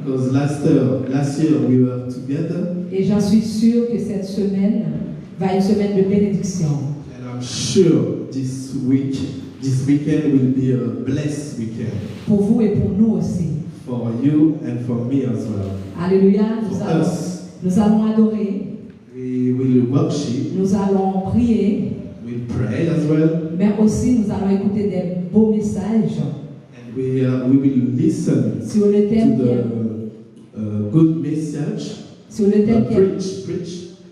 Because last year we were together. Et j'en suis sûr que cette semaine va être une semaine de bénédiction. And I'm sure this weekend will be a blessed weekend. Pour vous et pour nous aussi. For you and for me as well. Alléluia. For Nous allons adorer. We will worship. Nous allons prier. We'll pray as well. Mais aussi nous allons écouter des beaux messages. And we will listen sur le thème to the good message. Sur le thème preach.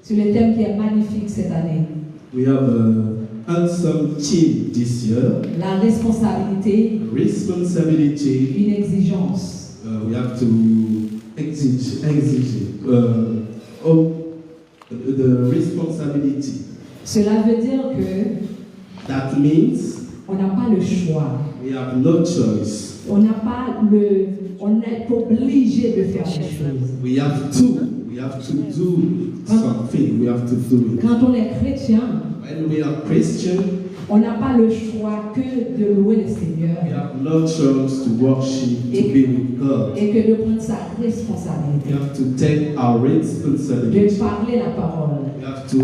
Sur le thème qui est magnifique cette année. We have an awesome theme this year. La responsabilité. Responsibility. Une exigence. We have to exige the responsibility. Cela veut dire que that means on n'a pas le choix. We have no choice. On est obligé de faire des choses. We have to do something. We have to do it. Quand on est chrétien, when we are Christian, on n'a pas le choix que de louer le Seigneur. We have no choice to worship, to be with God. Et que de prendre sa responsabilité. We have to take our responsibility. De parler la parole. We have to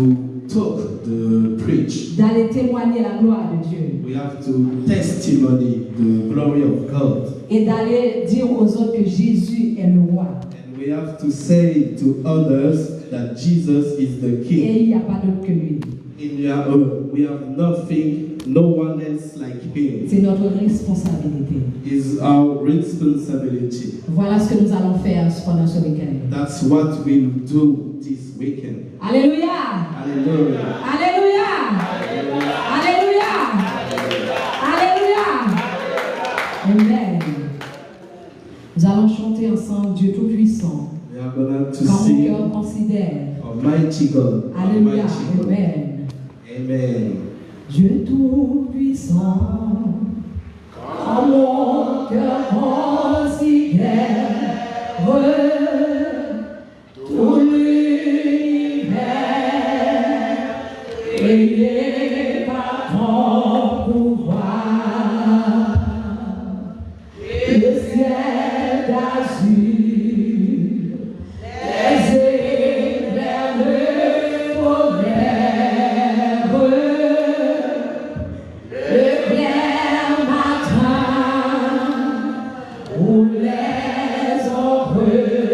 talk, to preach. D'aller témoigner la gloire de Dieu. We have to testimony the glory of God. Et d'aller dire aux autres que Jésus est le roi. And we have to say to others that Jesus is the King. Et il n'y a pas d'autre que lui. We have nothing, no one else like him. C'est notre responsabilité. It's our responsibility. Voilà ce que nous allons faire pendant ce week-end. That's what we'll do this weekend. Alléluia. Alléluia. Alléluia. Alléluia. Alléluia. Amen. Nous allons chanter ensemble Dieu Tout-Puissant. We are going to Quand mon sing cœur considère. Almighty God. Alléluia. Almighty God. Amen. Amen. Dieu Tout-Puissant, quand mon cœur considère tout l'univers, créé par ton pouvoir, le ciel d'azur, les éclairs de tonnerre. Les heureux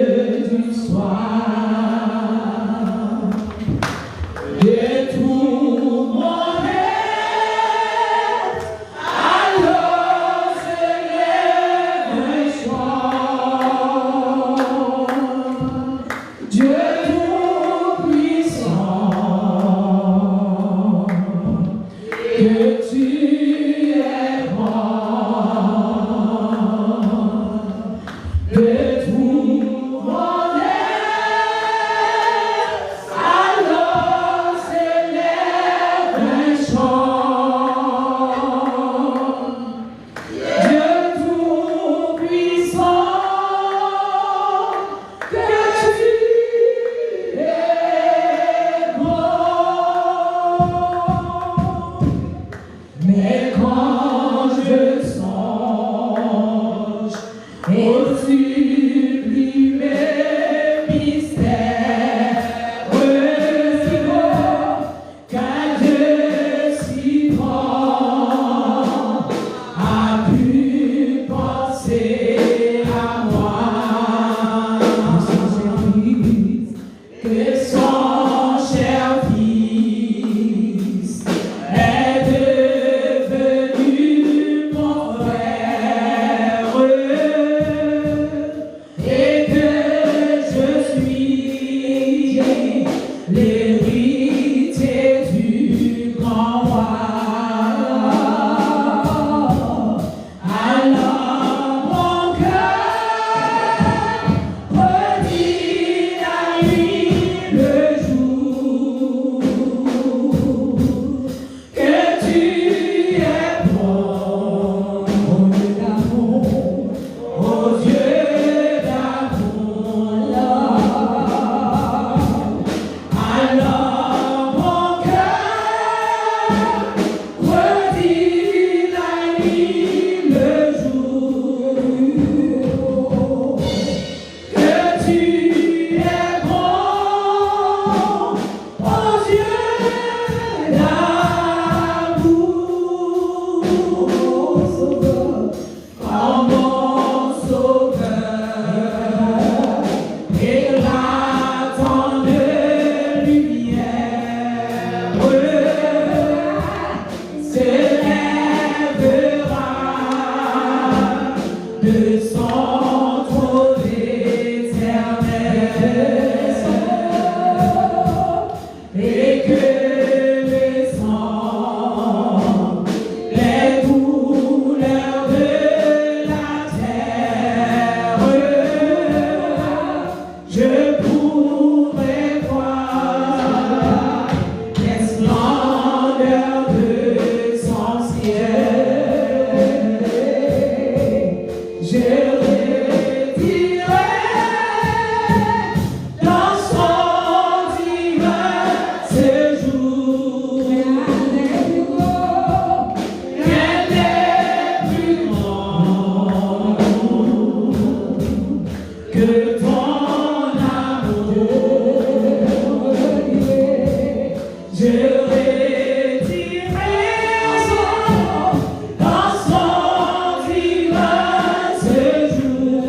que ton amour, je retirerai dans son divin séjour.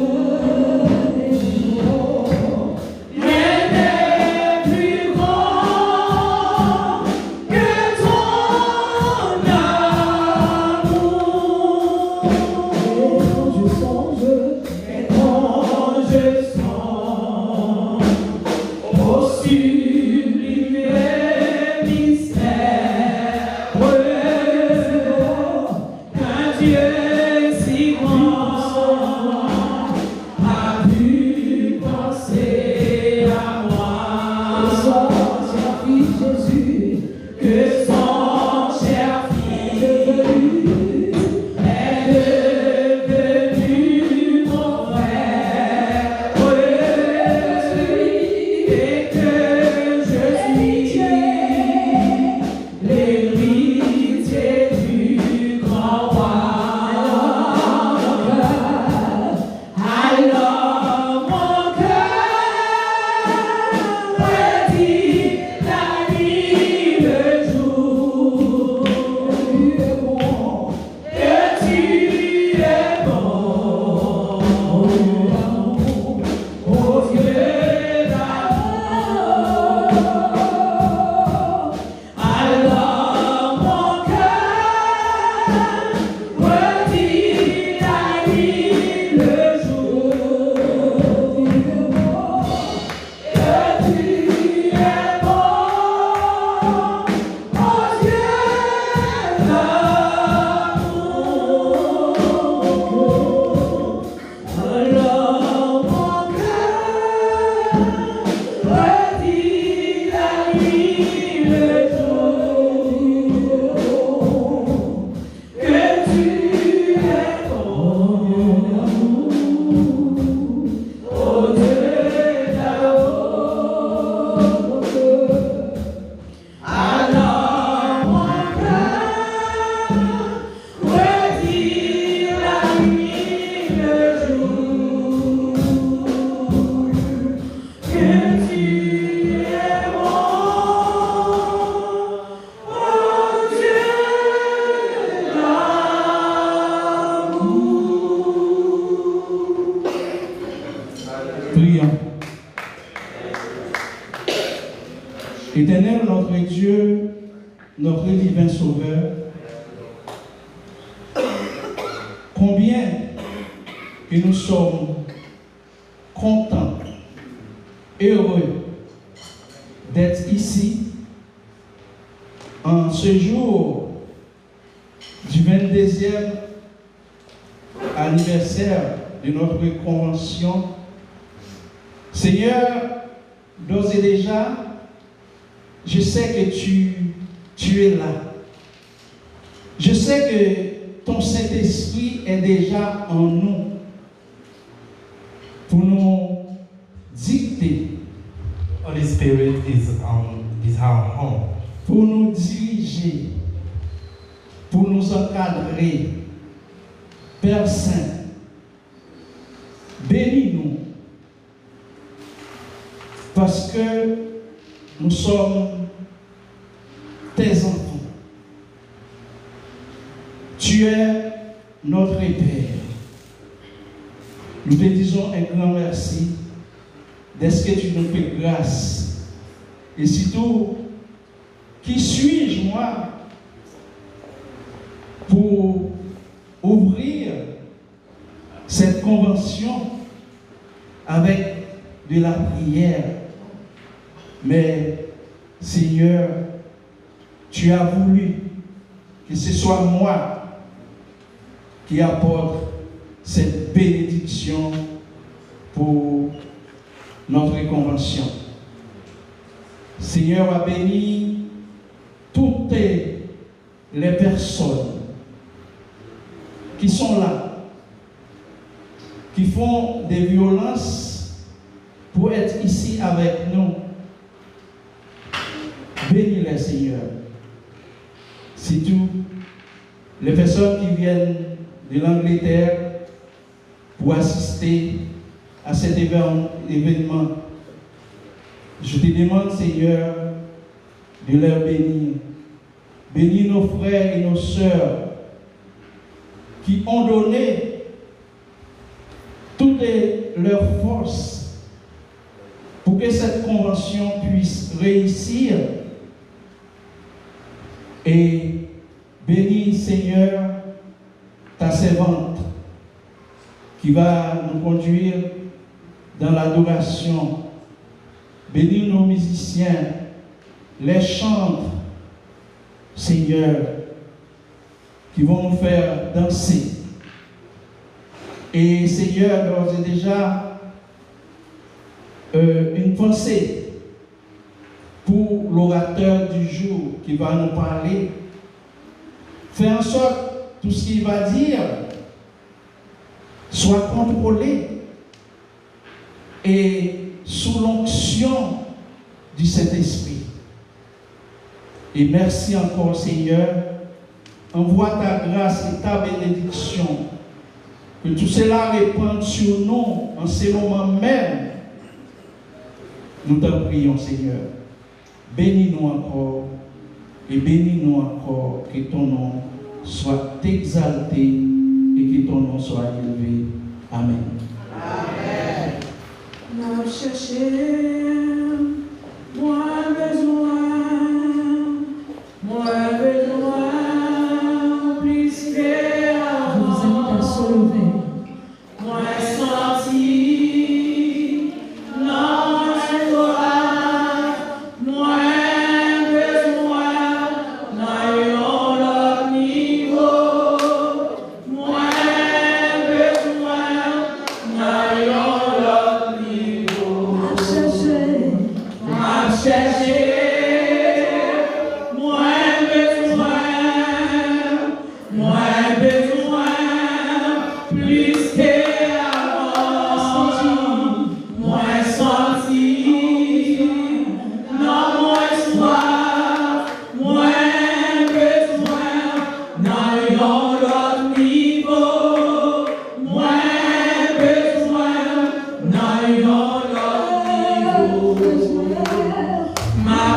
Rien n'est plus grand que ton amour. Et quand je sens au sublime mystère qu'un Dieu si grand a pu penser à moi. Que son cher Fils est devenu mon frère, et que je suis l'héritier du grand roi. Alors mon cœur redit la nuit, le jour, que tu es bon, aux yeux d'amour. Alors mon cœur redit la nuit, le jour, que tu es bon, aux yeux d'amour. Alors mon cœur redit la nuit, le jour, que tu es bon, aux yeux d'amour. Alors mon cœur redit la nuit, le jour, que tu es bon, aux yeux d'amour. Prions. Éternel, notre Dieu, notre divin Sauveur, combien que nous sommes contents, heureux d'être ici en ce jour du 22e anniversaire de notre convention. Seigneur, d'ores et déjà, je sais que tu es là. Je sais que ton Saint-Esprit est déjà en nous pour nous dicter, Holy Spirit is our home pour nous diriger, pour nous encadrer. Père Saint, bénis-nous parce que nous sommes tes enfants. Tu es notre Père. Nous te disons un grand merci d'est-ce que tu nous fais grâce. Et surtout, qui suis-je moi pour ouvrir cette convention avec de la prière? Mais Seigneur, tu as voulu que ce soit moi qui apporte cette bénédiction pour notre convention. Seigneur, a béni toutes les personnes qui sont là, qui font des violences pour être ici avec nous. Bénis-les, Seigneur. Surtout les personnes qui viennent de l'Angleterre pour assister à cet événement. Je te demande, Seigneur, de leur bénir. Bénis nos frères et nos sœurs qui ont donné toutes leurs forces pour que cette convention puisse réussir. Et bénis, Seigneur, ta servante qui va nous conduire dans l'adoration. Bénis nos musiciens, les chantres, Seigneur, qui vont nous faire danser. Et Seigneur, d'ores et déjà, une pensée pour l'orateur du jour qui va nous parler. Fais en sorte que tout ce qu'il va dire soit contrôlé et sous l'onction du Saint-Esprit. Et merci encore, Seigneur. Envoie ta grâce et ta bénédiction. Que tout cela répande sur nous en ces moments même. Nous t'en prions, Seigneur. Bénis-nous encore et bénis-nous encore. Que ton nom soit exalté et que ton nom soit élevé. Amen. Amen. N'a cherché, moi besoin, plus que Je vous invite à se lever. moi senti, non moi besoin, dans l'autre niveau, moi besoin, dans l'autre niveau. À chercher. My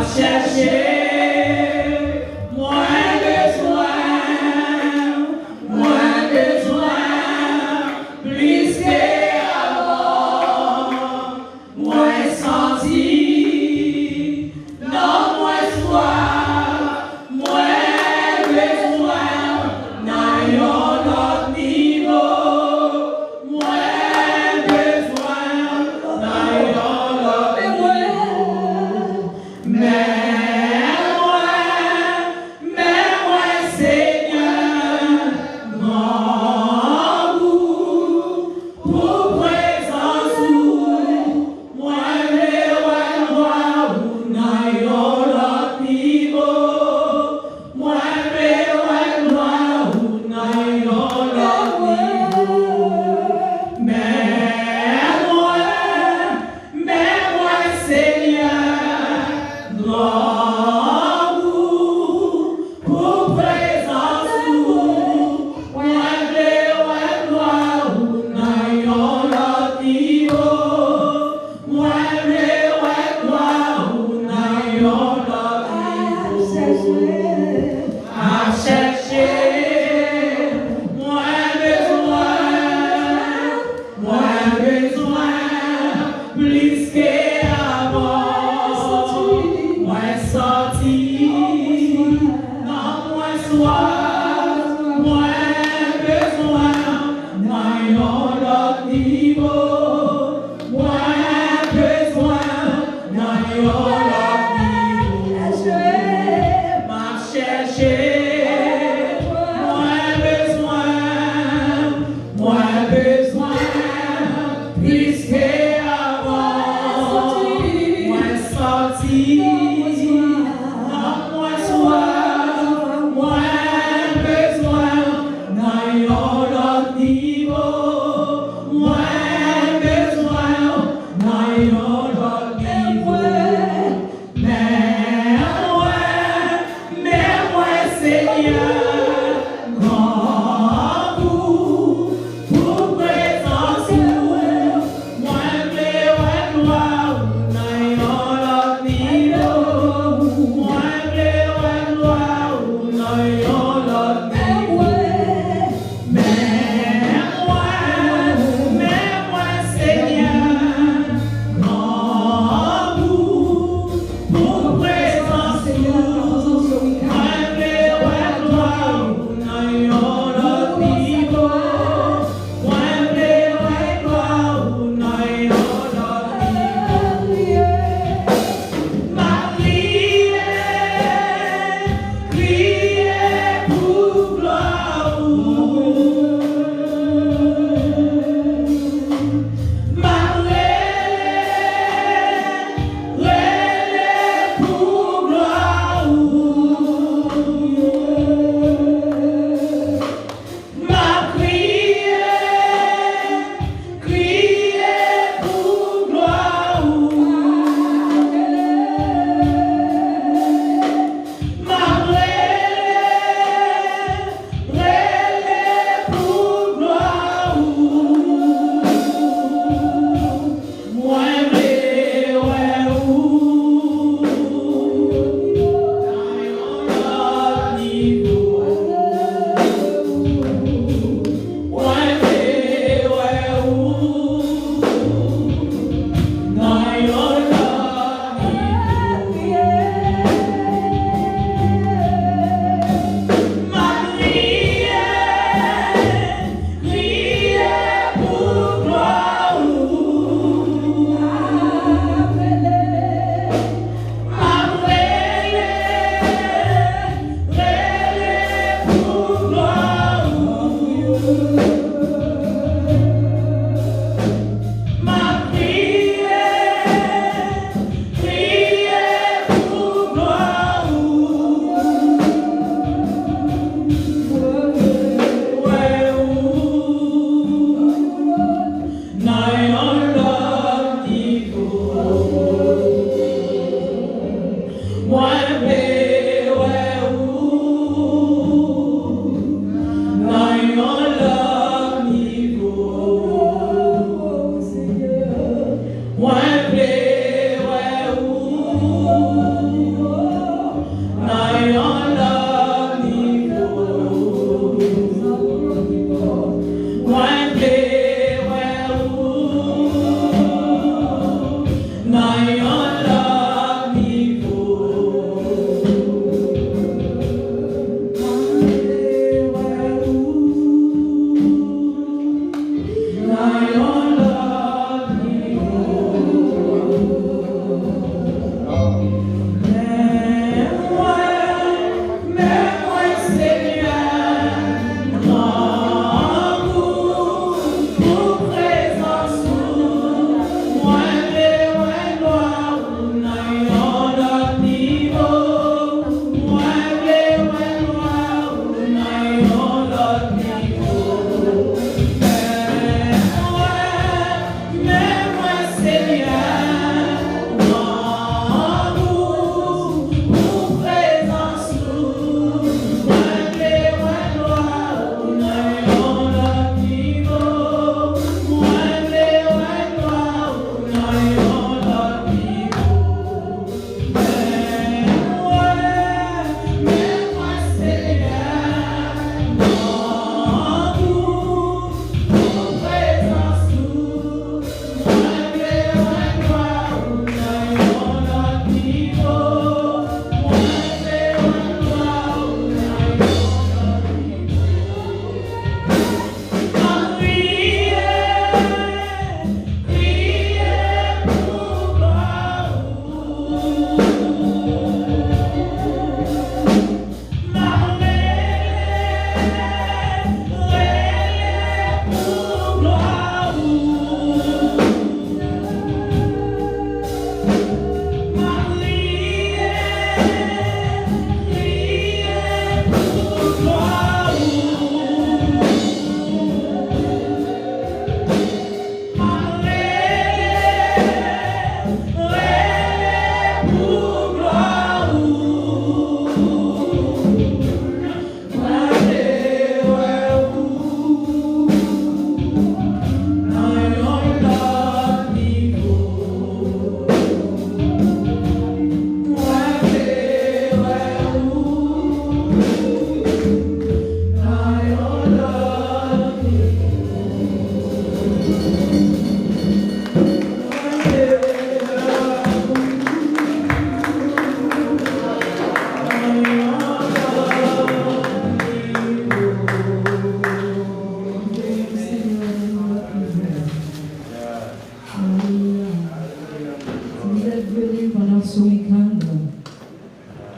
ce week-end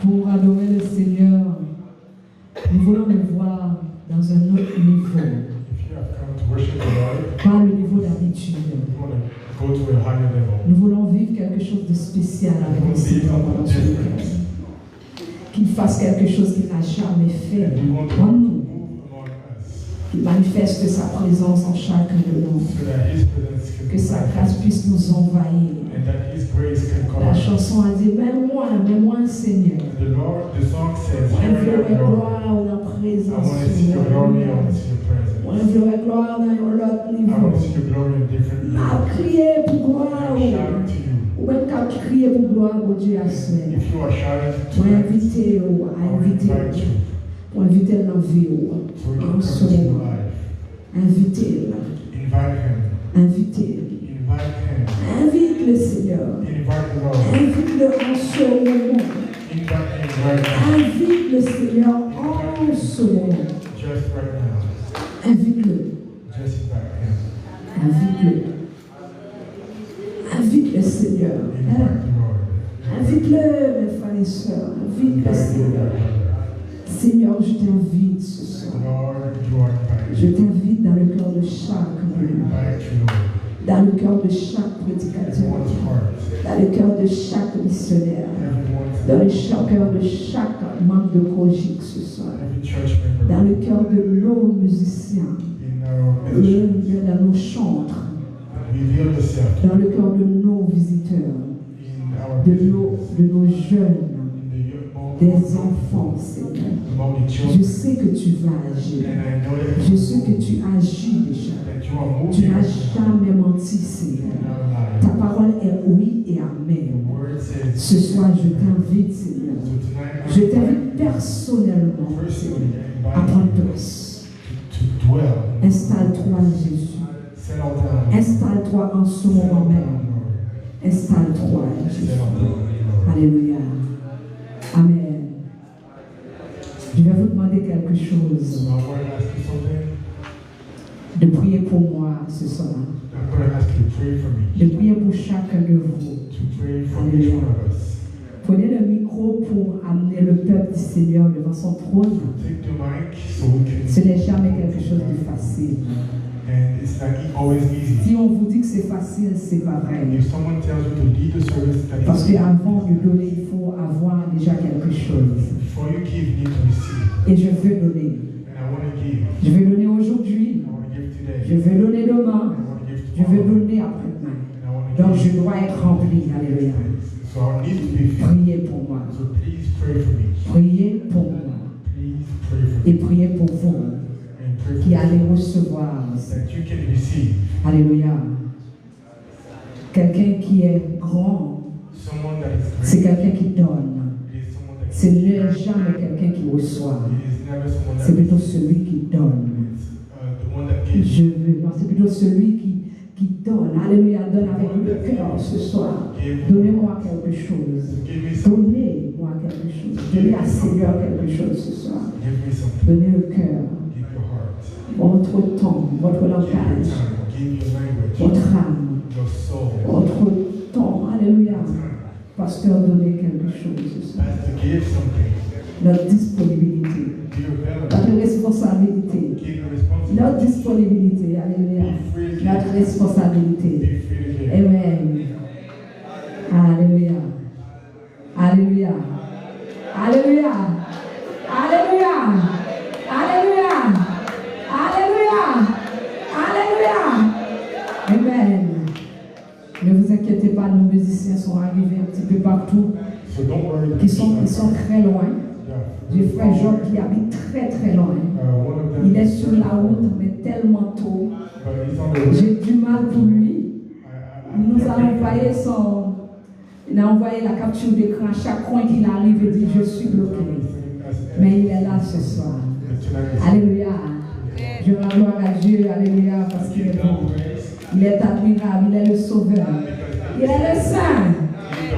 pour adorer le Seigneur, nous voulons le voir dans un autre niveau. If you have come to worship the Lord, Pas le niveau d'habitude. you want to go to a higher level. Nous voulons vivre quelque chose de spécial avec le Seigneur pendant ce week-end. Qu'il fasse quelque chose qu'il n'a jamais fait You want to en nous. move among us Qu'il manifeste sa présence en chacun de nous. so that His presence can Que sa be grâce puisse nous envahir. and that His grace can cover La us. chanson a dit, mets-moi Seigneur. The song says, Moi, je "Here veux I am, gloire dans la I présence. want to see your glory, I want to see your presence. Moi, je veux gloire dans l'autre I niveau. want to see your glory in different À levels. crier pour gloire. I'm shouting to you. Ou même qu'à crier pour gloire, mon Dieu, à ce moment. If you are shouting Pour tonight, inviter, I will invite you pour inviter dans la vie, so you en can ce come to moment. life. Invitez, Invite Him. invitez. Invite Him. Invite le Seigneur. Invite the Lord. Invite-le en ce moment. Invite Him right now. Invite le Seigneur en ce moment. Just right now. Invite-le. Just invite Him. Invite-le. Invite le Seigneur. Invite the Lord. Invite-le, mes frères et sœurs. Invite le Invite the Seigneur. Lord. Seigneur, je t'invite ce soir. Lord, you are Je invited. t'invite dans le cœur de chaque I homme, invite you, Lord. dans le cœur de chaque prédicateur, Everyone's heart. dans le cœur de chaque missionnaire, Everyone's dans le cœur de chaque membre de Kojic ce soir, every church member. dans le cœur de nos musiciens, In our ministry. dans nos chantres, Reveal yourself dans le cœur de nos visiteurs, in our de business. nos jeunes, In the young des moments. enfants, Seigneur. Among the Je children. sais que tu vas agir. And I know that Je sais que tu agis déjà. that you are Tu moving n'as us jamais menti, in Seigneur. our Ta lives. parole est oui et The amen. word says, Ce soir, je t'invite, Seigneur. so tonight Je I t'invite personnellement, personally à invite prendre you place. to dwell. Installe-toi, Jésus. Settle down. Installe-toi en ce Settle moment down, même. Lord. Installe-toi, Jésus. Settle down, Lord. Alléluia. Amen. Je vais vous demander quelque So chose. I want to ask you something. De prier pour moi ce soir. I'm going to ask you to pray for me. De prier pour chacun de vous. To pray for each one of us. Prenez le micro pour amener le peuple du Seigneur devant son trône. Take the mic so we can. Ce n'est jamais quelque chose de facile. And it's not always easy. Si on vous dit que c'est facile, c'est pas vrai. If someone tells you to lead the service, that Parce is, qu'avant de donner, il faut avoir déjà quelque chose. before you give, you need to receive. Et je veux donner. And I want to give. Je vais donner aujourd'hui. I want to give today. Je vais donner demain. I want to give Je vais tomorrow. donner après-demain. And I want to Donc give. je dois être rempli. Alléluia. So I need to be filled. Priez pour moi. So please pray for me. Priez pour moi. Please pray for Et me. priez pour vous And pray for qui me. allez recevoir. That you can receive. Alléluia. Quelqu'un qui est grand, Someone that is c'est great. quelqu'un qui donne. It is someone that Ce n'est jamais quelqu'un qui reçoit. It is never someone that C'est plutôt celui qui donne. is the one that gives. Je veux, non, c'est plutôt celui qui donne. Alléluia, donne avec le cœur ce soir. Donnez-moi quelque chose. Give me some. Donnez-moi quelque chose. Donnez à Seigneur quelque chose ce soir. Give me something. Donnez le cœur, Give your heart. votre temps, votre Give your langage, time. Give your language. votre âme, Your soul. votre temps. Alléluia. Time. Pasteur, donnez quelque chose ce soir. Pastor, give something. Notre disponibilité, Be available. notre responsabilité, Give your responsibility. notre disponibilité. Alléluia. Be free to Notre give. responsabilité. Be free to give. Amen. Alléluia. Alléluia. Alléluia. Alléluia. Alléluia. Alléluia. Alléluia. Amen. Ne vous inquiétez pas, nos musiciens sont arrivés un petit peu partout. So don't worry. Ils sont très loin. Yeah. J'ai frère Jean qui habite très très loin. One of them. Il est sur la route, mais tellement tôt. But he's on the way. J'ai du mal pour lui. Il nous a envoyé il a envoyé la capture d'écran à chaque coin qu'il arrive et dit je suis bloqué. Mais il est là ce soir. Alléluia. Je rends gloire à Dieu, alléluia, parce qu'il est bon. Il est admirable, il est le sauveur. Il est le saint.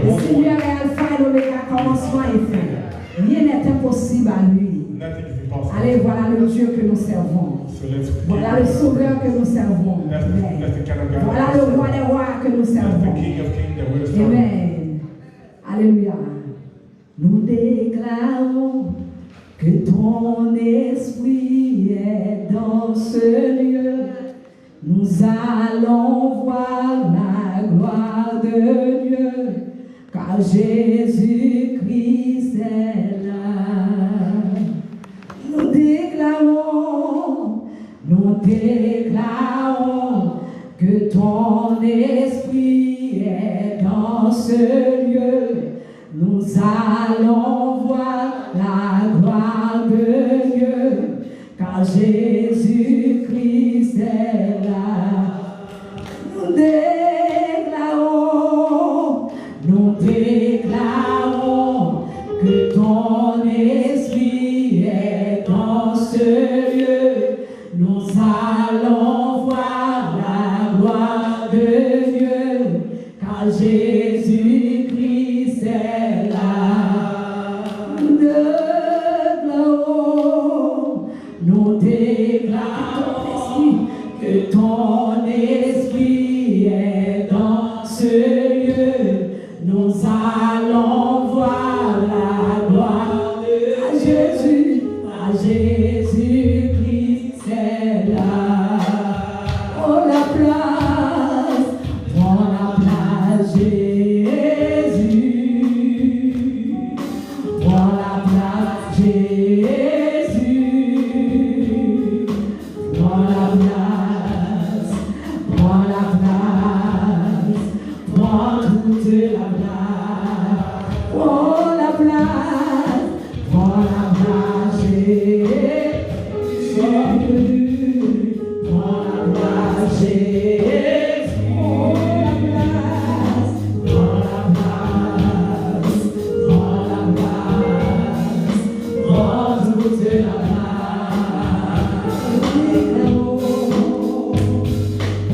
Le Seigneur est alpha et l'oméga, commencement et fin. Rien n'est impossible à lui. Nothing is impossible. Allez, voilà le Dieu que nous servons. So let's Voilà le sauveur que nous servons. That's the kind of God. Voilà le roi des rois que nous That's the servons. King of Kings that we're serving. Amen. Alléluia. déclarons que ton esprit est dans ce lieu. Nous allons voir la gloire de Dieu, car Jésus-Christ est là. Nous déclarons que ton esprit est dans ce lieu. Nous allons voir la gloire de Dieu, car Jésus-Christ est là. Nous déclarons que ton esprit est dans ce lieu. Nous allons voir la gloire de Dieu, car Jésus-Christ est là. Nous déclarons que ton esprit est dans ce lieu. Nous allons voir la gloire de Jésus, à Jésus-Christ est là. Oh la place, prends la place Jésus, prends la place Jésus, prends la place, prends la place, prends toute la place, prends la place, prends la place Jésus, prends la place Jésus, prends la place, prends la place, prends toute la place.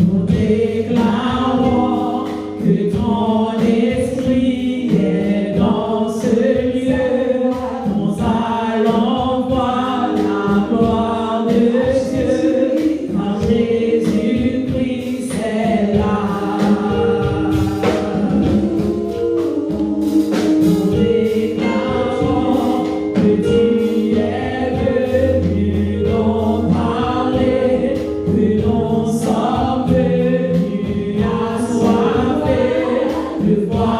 Nous déclarons que ton esprit est dans ce lieu. Nous allons voir la gloire de Dieu, car Jésus-Christ est là. Nous déclarons que tu es venu nous parler, que nous sommes venus assoiffés de voir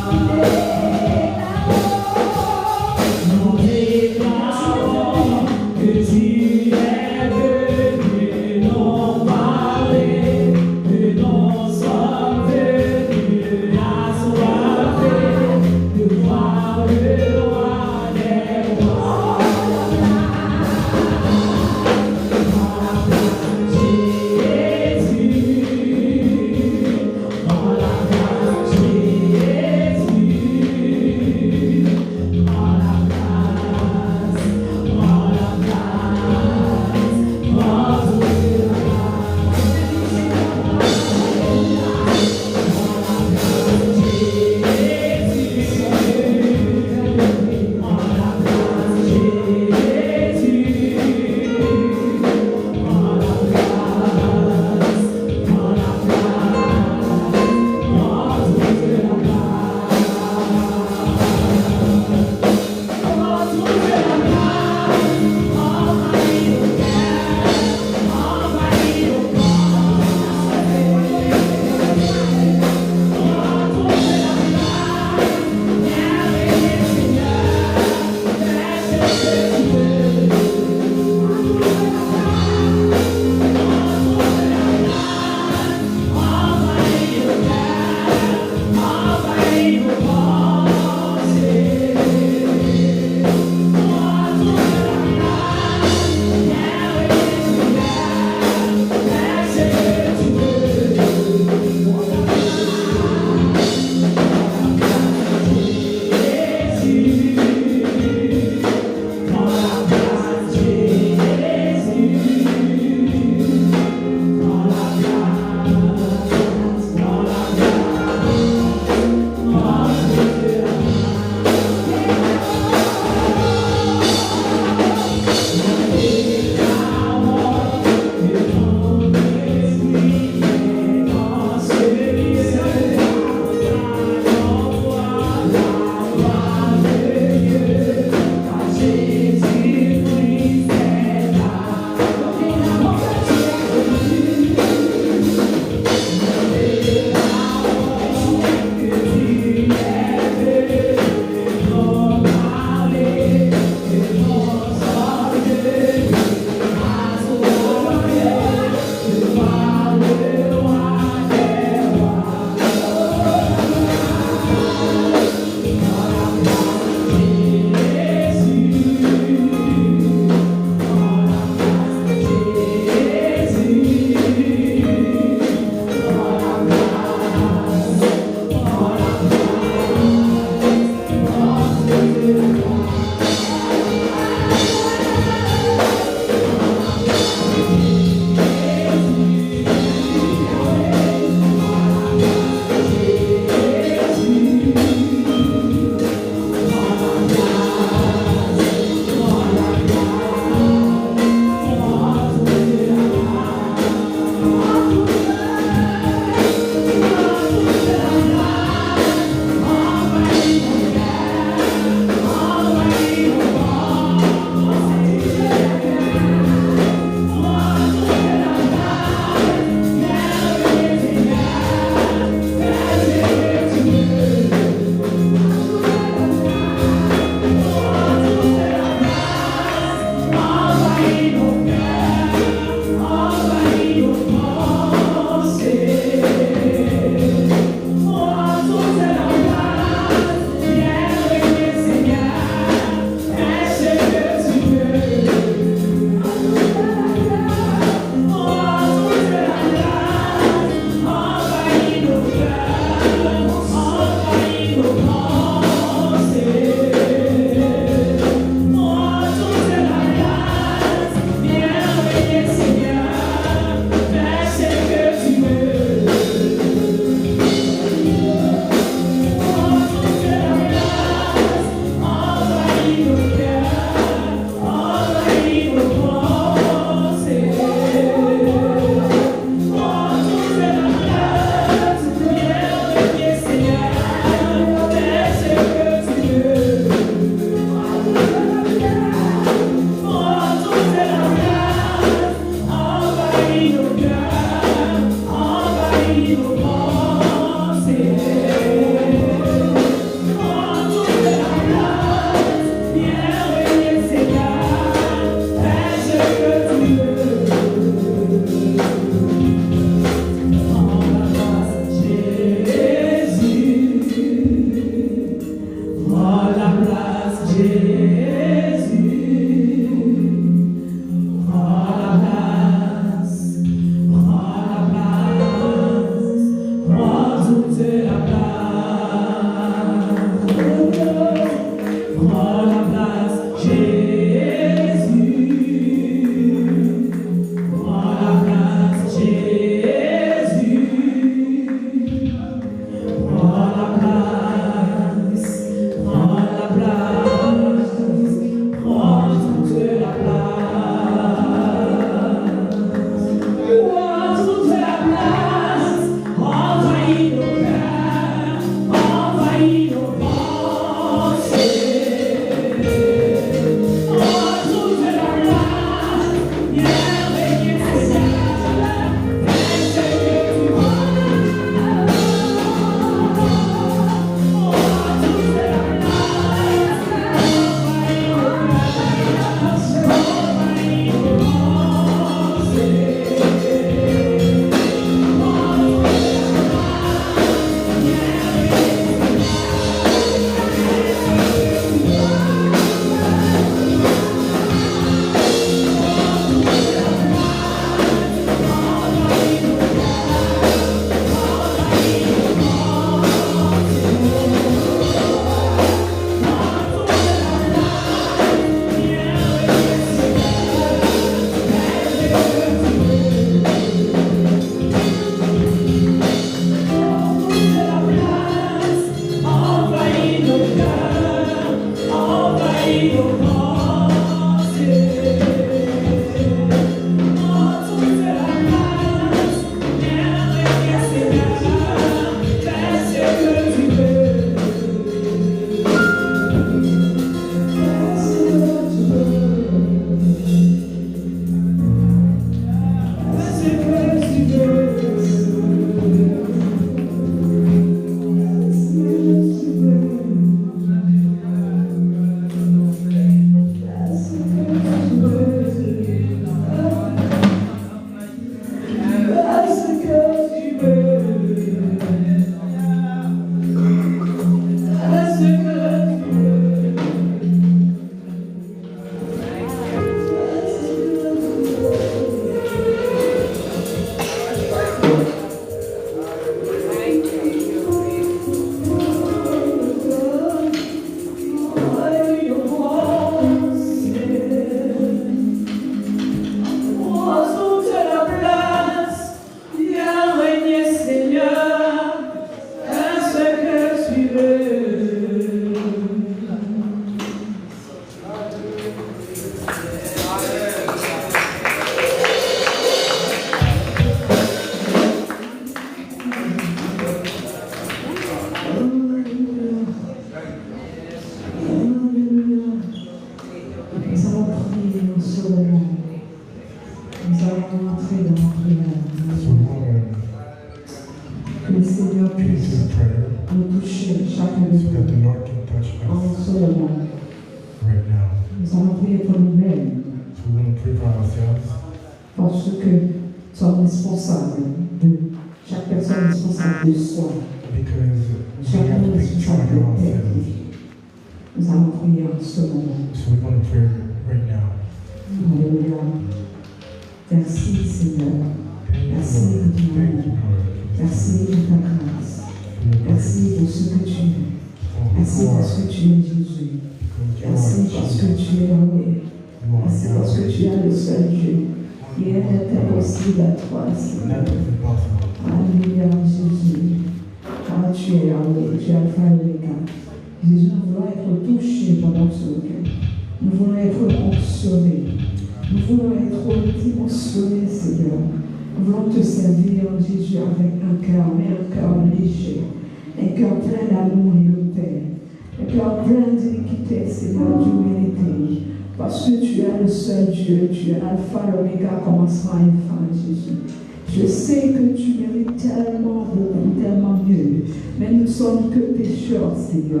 Seigneur.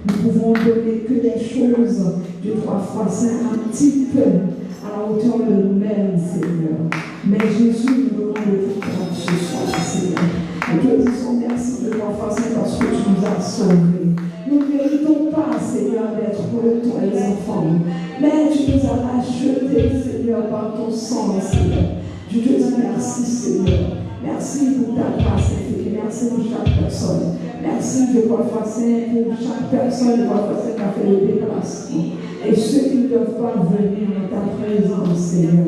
Nous pouvons donner que des choses, Dieu, 3 fois saint, un petit peu à la hauteur de nous-mêmes, Seigneur. Mais Jésus, nous demande de tout faire ce soir, Seigneur. Nous te disons merci de 3 fois saint parce que tu nous as sauvés. Nous ne méritons pas, Seigneur, d'être tes enfants. Mais tu nous as rachetés, Seigneur, par ton sang, Seigneur. Je te dis merci, Seigneur. Merci pour ta grâce, Seigneur. Merci pour chaque personne. Merci de quoi faire pour chaque personne de quoi faire qui a fait le déplacement. Et ceux qui ne peuvent pas venir dans ta présence, Seigneur,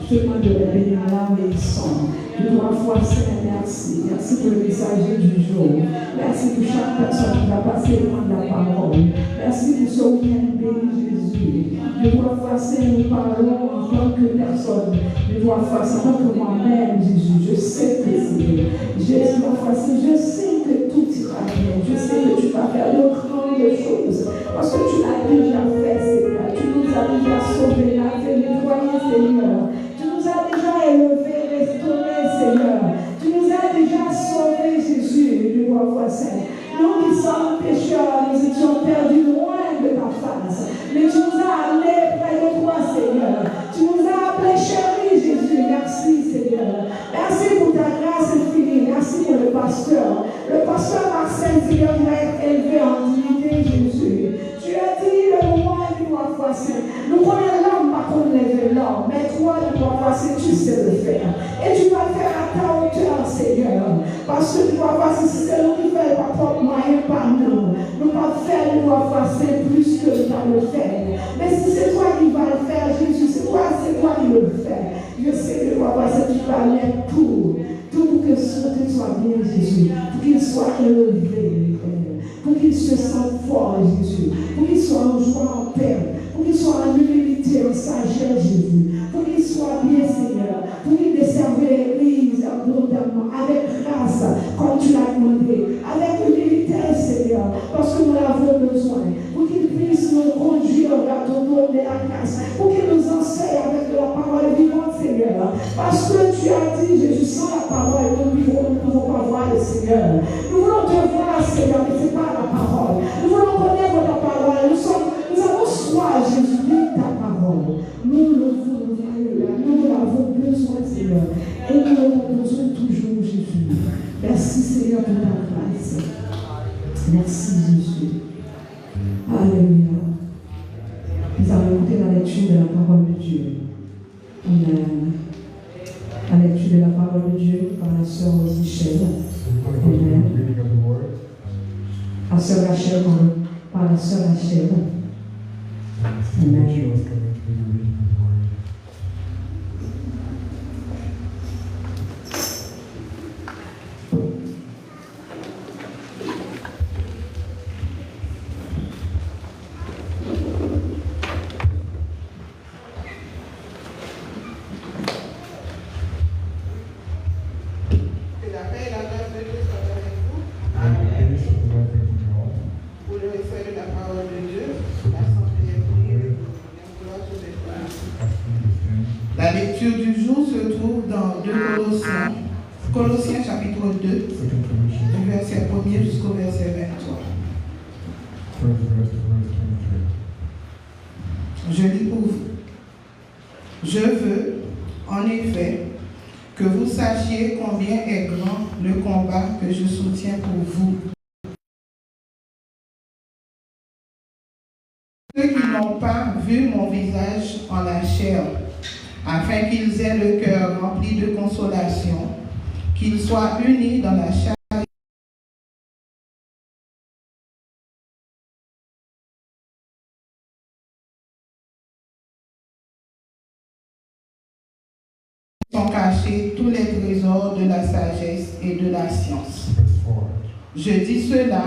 je te demande de les bénir là où ils sont. De quoi faire, merci. Merci pour le messager du jour. Merci pour chaque personne qui va passer devant la parole. Merci pour ce week-end béni, Jésus. De quoi faire, nous parlons en tant que personne. De quoi faire, en tant que moi-même, Jésus. Je sais que c'est Jésus, je sais que tout ira bien. Je sais que tu vas faire de grandes choses. Parce que tu l'as déjà fait, Seigneur. Tu nous as déjà sauvés, lavés, nettoyés, Seigneur. Tu nous as déjà élevés, restaurés, Seigneur. Tu nous as déjà sauvés, Jésus, du roi voisin. Nous qui sommes pécheurs, nous étions perdus loin de ta face. Mais tu nous as amenés près de toi, Seigneur. Tu nous as appelés chéris, Jésus. Merci, Seigneur. Merci pour ta grâce infinie. Merci pour le pasteur. Le pasteur Marcel, Seigneur, va être élevé en dignité, Jésus. Tu as dit le moment du roi voisin. Nous connaissons l'homme, pas qu'on lève l'homme. Mais toi, le roi voisin, tu sais le faire. Et tu vas le faire à ta hauteur, Seigneur. Parce que tu vas voir si c'est nous qui fait pas propre moyen par nous. Nous ne pas faire le roi voisin plus que nous pas le faire. Mais si c'est toi qui vas le faire, Jésus, c'est toi qui le fais. Je sais que le roi voisin, tu vas l'être tout pour que son Dieu soit bien, Jésus. Pour qu'il soit élevé, pour qu'il se sente fort, Jésus. Pour qu'il soit en joie, en paix. Pour qu'il soit en humilité, en sagesse, Jésus. Pour qu'il soit bien, Seigneur. Pour qu'il desserve l'Église abondamment, avec grâce, comme tu l'as demandé. Avec humilité, Seigneur, parce que nous l'avons besoin. Pour qu'il puisse nous conduire vers ton nom de la grâce. Pour qu'il nous enseigne avec de la parole vivante, Seigneur. Parce que tu as dit, Jésus, sans la parole, nous ne pouvons pas voir le Seigneur. Nous voulons te voir, Seigneur, mais ce n'est pas la parole. Nous voulons connaître ta parole. Nous avons soif, Jésus, de ta parole. Nous l'avons besoin, Seigneur. Et nous l'avons besoin toujours, Merci Jésus. Alléluia. Nous allons écouter la lecture de la parole de Dieu. Amen. La lecture de la parole de Dieu par la sœur Michel. So we're going to go to the reading of the word. La sœur Rachel, par la sœur Rachel. Sister Rachel is coming to do the reading of the word. Que la paix et la grâce de Dieu soient avec vous. And the peace of the Lord be with you all. Pour le respect de la parole de Dieu, la santé est priée, la gloire sur les femmes. As we understand, La lecture du jour se trouve dans 2 Colossiens, Colossiens chapitre 2, Second Corinthians, du verset 1er jusqu'au verset 23. first verse to verse 23. Je lis pour vous. Je veux, en effet, que vous sachiez combien est grand le combat que je soutiens pour vous. Ceux qui n'ont pas vu mon visage en la chair, afin qu'ils aient le cœur rempli de consolation, qu'ils soient unis dans la charité sont cachés tous les trésors de la sagesse et de la science. Verse 4. Je dis cela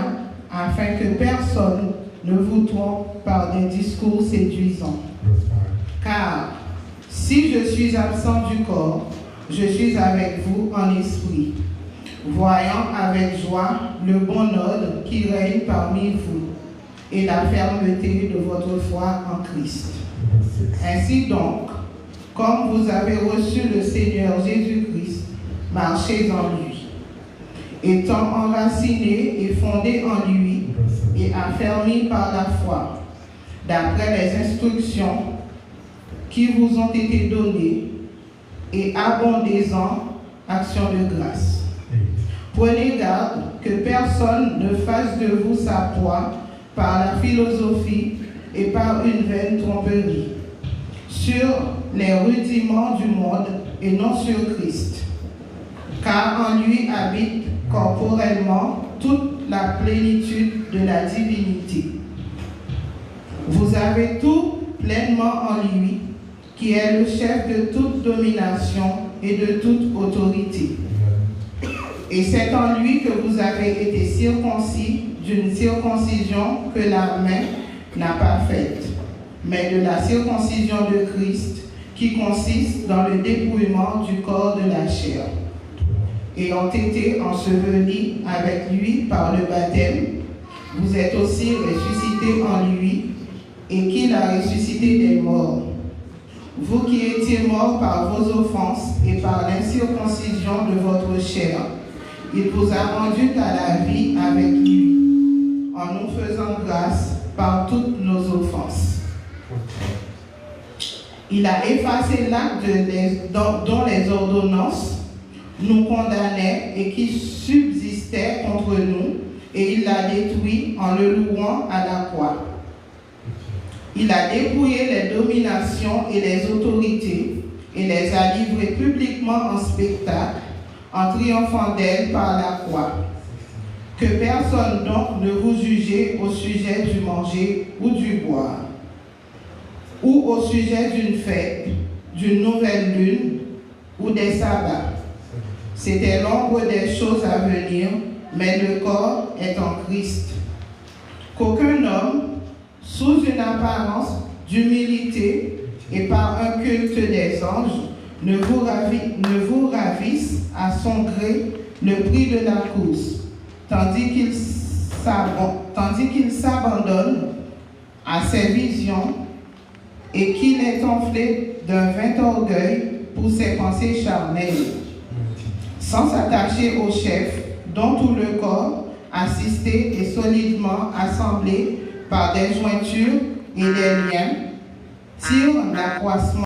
afin que personne ne vous trompe par des discours séduisants. Verse 5. Car si je suis absent du corps, je suis avec vous en esprit, voyant avec joie le bon ordre qui règne parmi vous et la fermeté de votre foi en Christ. Verse 6. Ainsi donc, comme vous avez reçu le Seigneur Jésus-Christ, marchez en lui, étant enracinés et fondés en lui Verse 7. et affermis par la foi, d'après les instructions qui vous ont été données, et abondez-en action de grâce. 8. Prenez garde que personne ne fasse de vous sa proie par la philosophie et par une vaine tromperie, sur les rudiments du monde et non sur Christ. Car en lui habite corporellement toute la plénitude de la divinité. Vous avez tout pleinement en lui, qui est le chef de toute domination et de toute autorité. Et c'est en lui que vous avez été circoncis d'une circoncision que la main n'a pas faite, mais de la circoncision de Christ, qui consiste dans le dépouillement du corps de la chair, et ont été ensevelis avec lui par le baptême. Vous êtes aussi ressuscités en lui, et qu'il a ressuscité des morts. Vous qui étiez morts par vos offenses et par l'incirconcision de votre chair, il vous a rendus à la vie avec lui, en nous faisant grâce par toutes nos offenses. Il a effacé l'acte dont les ordonnances nous condamnaient et qui subsistait contre nous, et il l'a détruit en le louant à la croix. Il a dépouillé les dominations et les autorités et les a livrées publiquement en spectacle, en triomphant d'elles par la croix. Que personne donc ne vous juge au sujet du manger ou du boire, ou au sujet d'une fête, d'une nouvelle lune ou des sabbats. C'était l'ombre des choses à venir, mais le corps est en Christ. Qu'aucun homme, sous une apparence d'humilité et par un culte des anges, ne vous ravisse à son gré le prix de la course, tandis qu'il s'abandonne à ses visions et qu'il est enflé d'un vain orgueil pour ses pensées charnelles, sans s'attacher au chef, dont tout le corps, assisté et solidement assemblé par des jointures et des liens, tire l'accroissement